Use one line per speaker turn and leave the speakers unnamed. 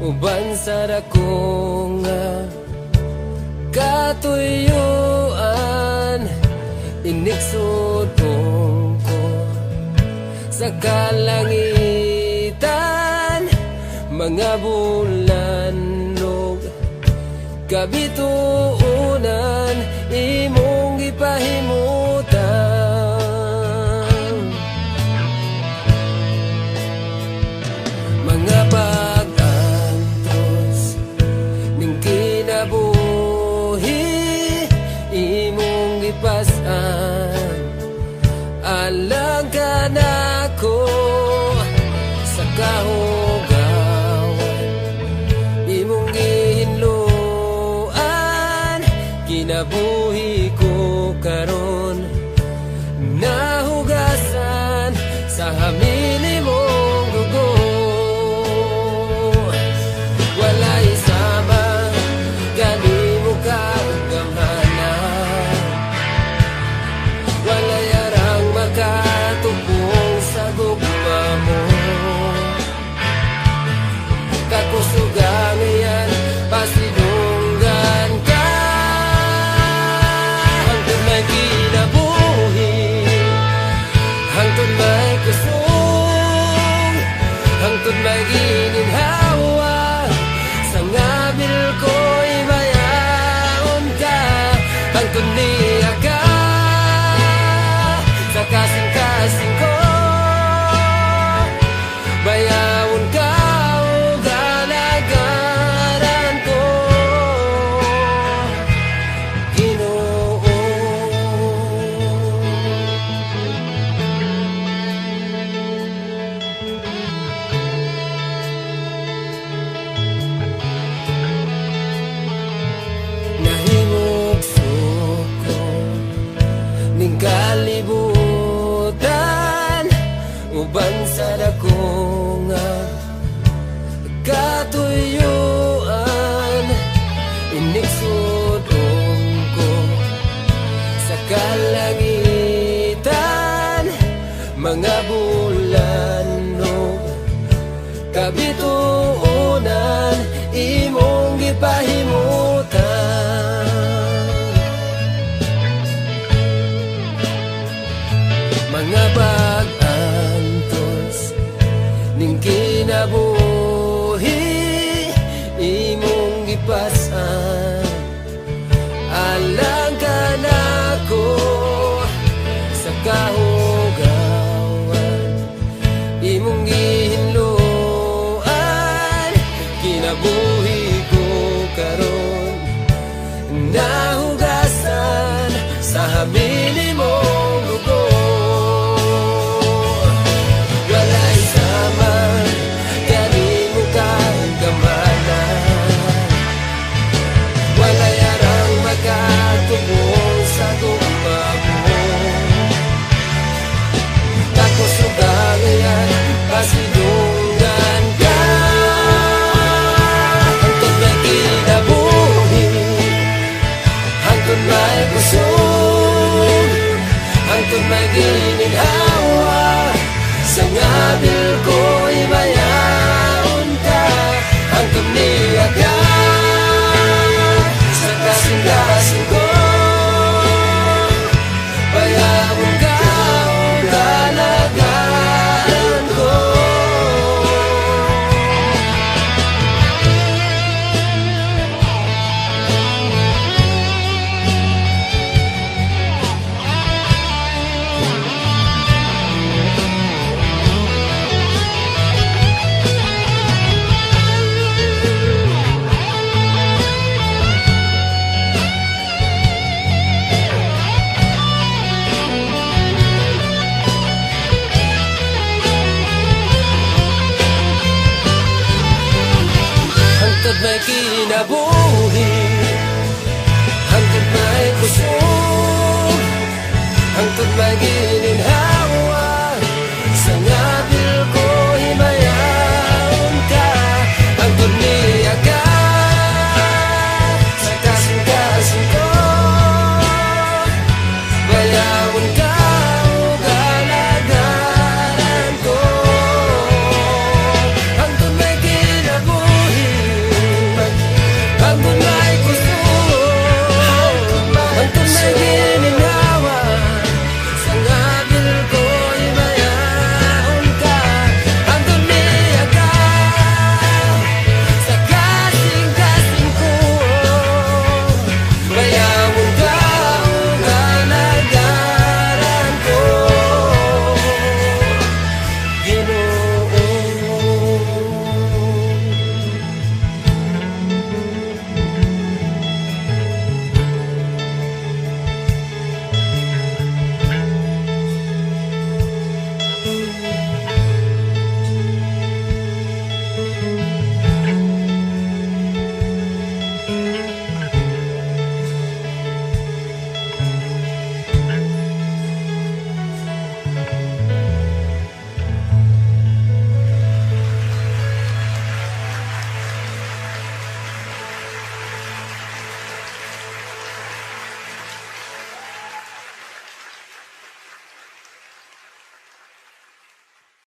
uban sa dako nga katuyuan, inigsod ko sa kalangitan, mga bulanlog kabituunan, imong gipahimutan. Mga pag-antos ning kinabuhi, imong gipasan, alang ka nako sa kahugawan, imong gihinluan, kinabuhi ko karon nahugasan sa hamili mong dugo. Walay sama gani mo kagamhanan, walay arang makatupong sa gugma mo. Kakusugang iyan pasidunggan ka, hangtod may kinabuhi, hangtod may kusong, hangtod may gininhawa, sa ngabil ko'y mayaon ka, hangtod niya ka sa kasing-kasing ko, bayawon ka o galagaran ko, Ginoo. Nahimog suko ning kalibutan, uban sa dako nga katuyuan, inigsod ko sa kalangitan, mga bulanlog kabituunan, imong gipahimutan. Mga pag-antos ning kinabuhi, imong gipasan, alang ka nako sa kahugawan, imong gihinluan, kinabuhi ko karon nahugasan sa hamili mong dugo. Walay sama gani mo kagamhanan, walay arang makatubong sa gugma mo. Kakusugang iyan pasidunggan ka, hangtod may kinabuhi, hangtod may kusog, hangtod may gininhawa, sa ngabil ko'y mayaon ka, hangtod niya ka sa kasing-kasing ko, bayawon ka o galagaran ko. Hangtod may